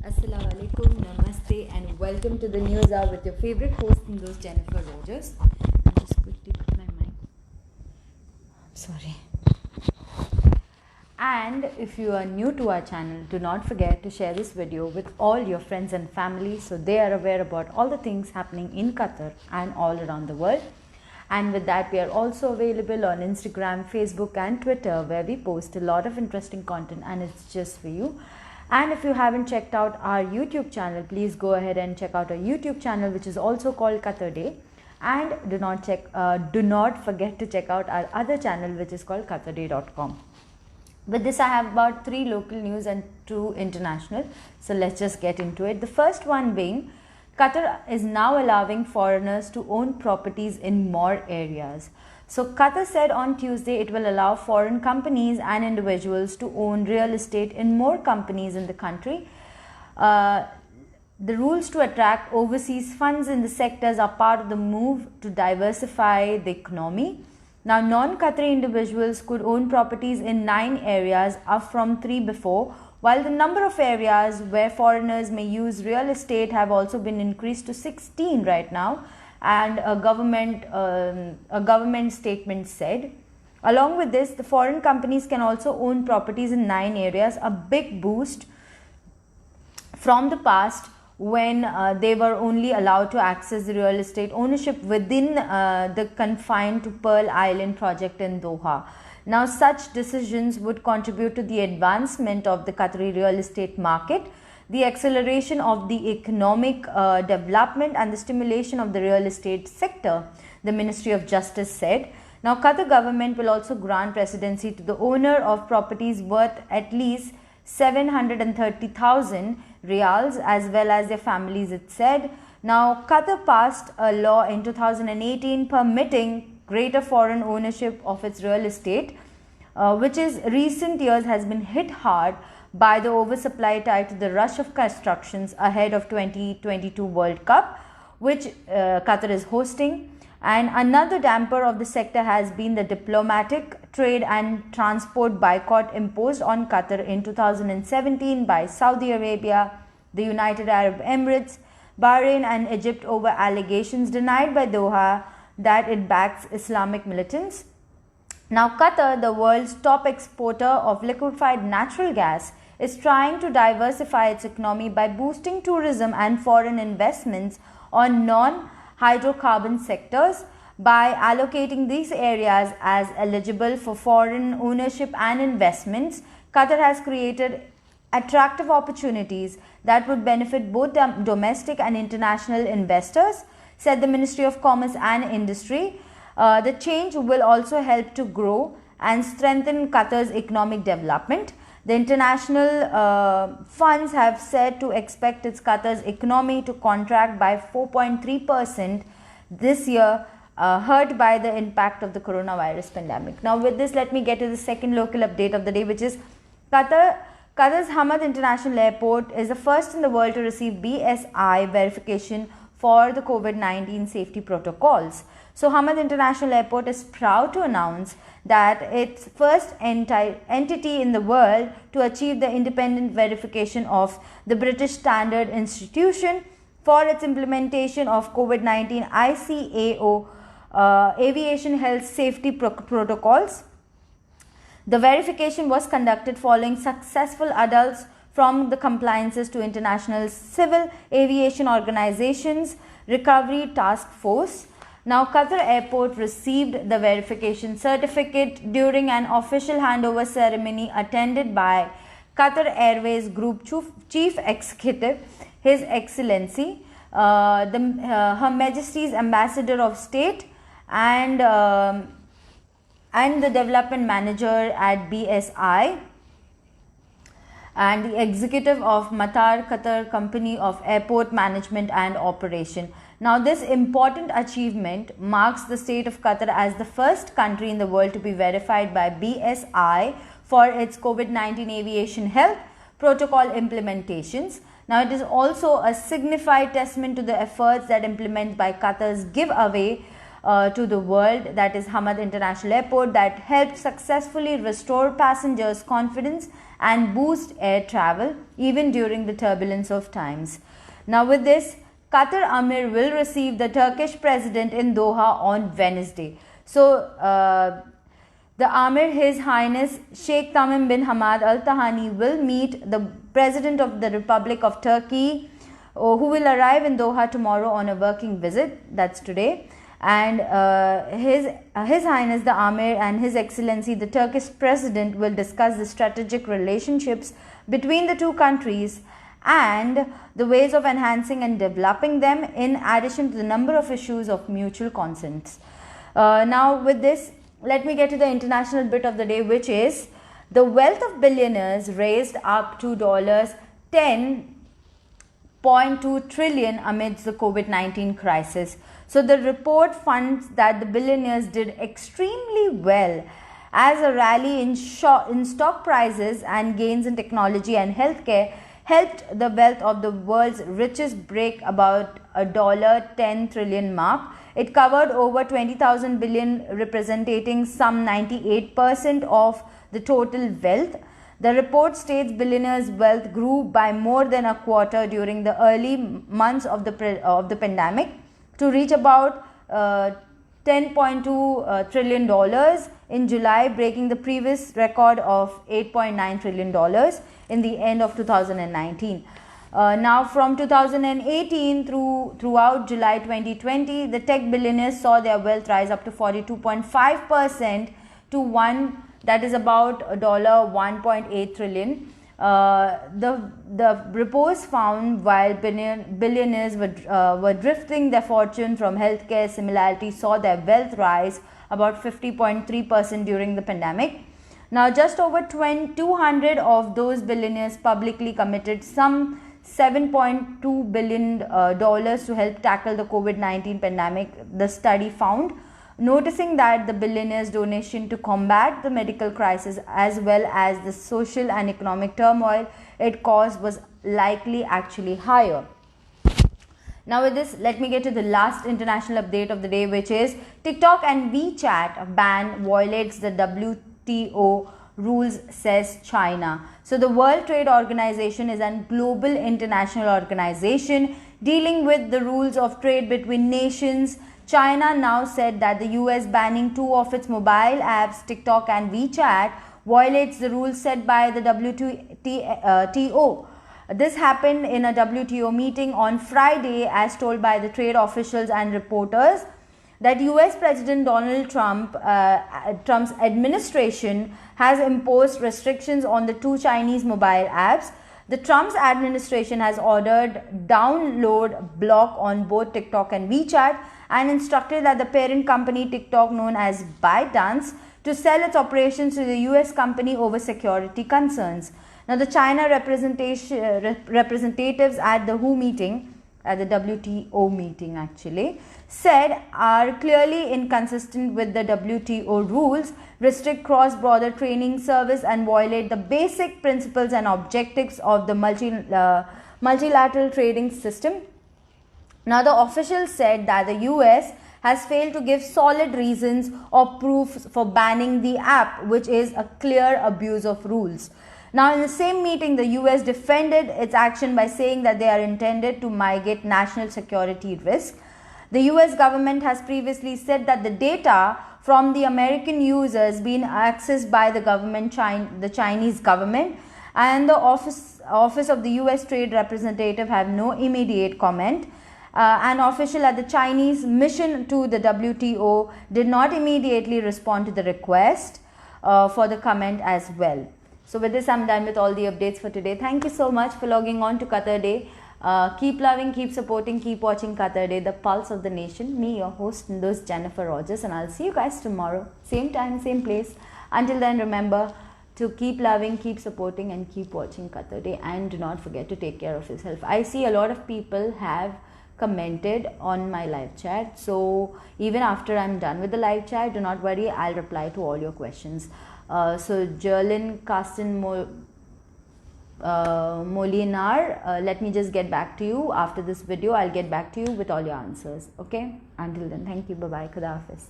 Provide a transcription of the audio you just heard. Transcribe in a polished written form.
Assalamu alaikum, namaste, and welcome to the News Hour with your favorite host, News Jennifer Rogers. I'll just quickly put my mic. Sorry. And if you are new to our channel, do not forget to share this video with all your friends and family so they are aware about all the things happening in Qatar and all around the world. And with that, we are also available on Instagram, Facebook, and Twitter, where we post a lot of interesting content and it's just for you. And if you haven't checked out our YouTube channel, please go ahead and check out our YouTube channel, which is also called Qatar Day. And do not forget to check out our other channel, which is called qatarday.com. With this, I have about 3 local news and 2 international. So let's just get into it. The first one being, Qatar is now allowing foreigners to own properties in more areas. So Qatar said on Tuesday it will allow foreign companies and individuals to own real estate in more companies in the country. The rules to attract overseas funds in the sectors are part of the move to diversify the economy. Now, non-Qatari individuals could own properties in 9 areas, up from 3 before, while the number of areas where foreigners may use real estate have also been increased to 16 right now, and a government statement said. Along with this, the foreign companies can also own properties in 9 areas, a big boost from the past when they were only allowed to access the real estate ownership within the confined to Pearl Island project in Doha. Now, such decisions would contribute to the advancement of the Qatari real estate market, the acceleration of the economic development and the stimulation of the real estate sector, the Ministry of Justice said. Now, Qatar government will also grant residency to the owner of properties worth at least 730,000 riyals as well as their families, it said. Now, Qatar passed a law in 2018 permitting greater foreign ownership of its real estate, which in recent years has been hit hard by the oversupply tied to the rush of constructions ahead of 2022 World Cup, which Qatar is hosting. And another damper of the sector has been the diplomatic, trade and transport boycott imposed on Qatar in 2017 by Saudi Arabia, the United Arab Emirates, Bahrain and Egypt over allegations denied by Doha that it backs Islamic militants. Now, Qatar, the world's top exporter of liquefied natural gas, is trying to diversify its economy by boosting tourism and foreign investments on non-hydrocarbon sectors. By allocating these areas as eligible for foreign ownership and investments, Qatar has created attractive opportunities that would benefit both domestic and international investors, said the Ministry of Commerce and Industry. The change will also help to grow and strengthen Qatar's economic development. The international funds have said to expect its Qatar's economy to contract by 4.3% this year, hurt by the impact of the coronavirus pandemic. Now, with this, let me get to the second local update of the day, which is Qatar's Hamad International Airport is the first in the world to receive BSI verification for the COVID-19 safety protocols. So, Hamad International Airport is proud to announce that it's first entity in the world to achieve the independent verification of the British Standard Institution for its implementation of COVID-19 ICAO aviation health safety protocols. The verification was conducted following successful adults from the compliances to International Civil Aviation Organization's Recovery Task Force. Now, Qatar Airport received the verification certificate during an official handover ceremony attended by Qatar Airways Group Chief Executive, His Excellency, Her Majesty's Ambassador of State, and the Development Manager at BSI, and the executive of Matar Qatar Company of Airport Management and Operation. Now, this important achievement marks the state of Qatar as the first country in the world to be verified by BSI for its COVID-19 aviation health protocol implementations. Now, it is also a signified testament to the efforts that implemented by Qatar's giveaway to the world, that is Hamad International Airport, that helped successfully restore passengers' confidence and boost air travel even during the turbulence of times. Now with this, Qatar Amir will receive the Turkish president in Doha on Wednesday. So the Amir, His Highness Sheikh Tamim bin Hamad Al Thani, will meet the President of the Republic of Turkey, who will arrive in Doha tomorrow on a working visit, that's today. And His Highness the Amir and His Excellency the Turkish President will discuss the strategic relationships between the two countries and the ways of enhancing and developing them, in addition to the number of issues of mutual concerns. Now with this, let me get to the international bit of the day, which is the wealth of billionaires raised up to $10.2 trillion amidst the COVID-19 crisis. So the report finds that the billionaires did extremely well, as a rally in stock prices and gains in technology and healthcare helped the wealth of the world's richest break about a $10 trillion mark. It covered over 20,000 billion, representing some 98% of the total wealth. The report states billionaires' wealth grew by more than a quarter during the early months of the pandemic to reach about $10.2 trillion in July, breaking the previous record of $8.9 trillion in the end of 2019. Now from 2018 throughout July 2020, the tech billionaires saw their wealth rise up to 42.5% to that is about $1.8 trillion. The report found while billionaires were drifting their fortune from healthcare, similarly saw their wealth rise about 50.3% during the pandemic. Now just over 200 of those billionaires publicly committed some $7.2 billion to help tackle the COVID-19 pandemic, the study found, noticing that the billionaires' donation to combat the medical crisis as well as the social and economic turmoil it caused was likely actually higher. Now with this, let me get to the last international update of the day, which is TikTok and WeChat ban violates the WTO rules, says China. So the World Trade Organization is a global international organization dealing with the rules of trade between nations. China now said that the US banning two of its mobile apps, TikTok and WeChat, violates the rules set by the WTO. This happened in a WTO meeting on Friday, as told by the trade officials and reporters, that US President Donald Trump's administration has imposed restrictions on the two Chinese mobile apps. The Trump's administration has ordered download block on both TikTok and WeChat and instructed that the parent company TikTok, known as ByteDance, to sell its operations to the US company over security concerns. Now the China representatives at the WHO meeting, at the WTO meeting actually, said are clearly inconsistent with the WTO rules, restrict cross-border training service and violate the basic principles and objectives of the multilateral trading system. Now the officials said that the US has failed to give solid reasons or proofs for banning the app, which is a clear abuse of rules. Now in the same meeting, the US defended its action by saying that they are intended to mitigate national security risk. The US government has previously said that the data from the American users being accessed by the Chinese government, and the office of the US Trade Representative have no immediate comment. An official at the Chinese mission to the WTO did not immediately respond to the request for the comment as well. So with this, I'm done with all the updates for today. Thank you so much for logging on to Qatar Day. Keep loving, keep supporting, keep watching Qatar Day, the pulse of the nation. Me, your host, Ndos Jennifer Rogers, and I'll see you guys tomorrow. Same time, same place. Until then, remember to keep loving, keep supporting, and keep watching Qatar Day. And do not forget to take care of yourself. I see a lot of people have commented on my live chat. So even after I'm done with the live chat, do not worry, I'll reply to all your questions. So Jerlin Carsten Molinar. Let me just get back to you after this video. I'll get back to you with all your answers. Okay, until then, thank you. Bye bye. Khuda Hafiz.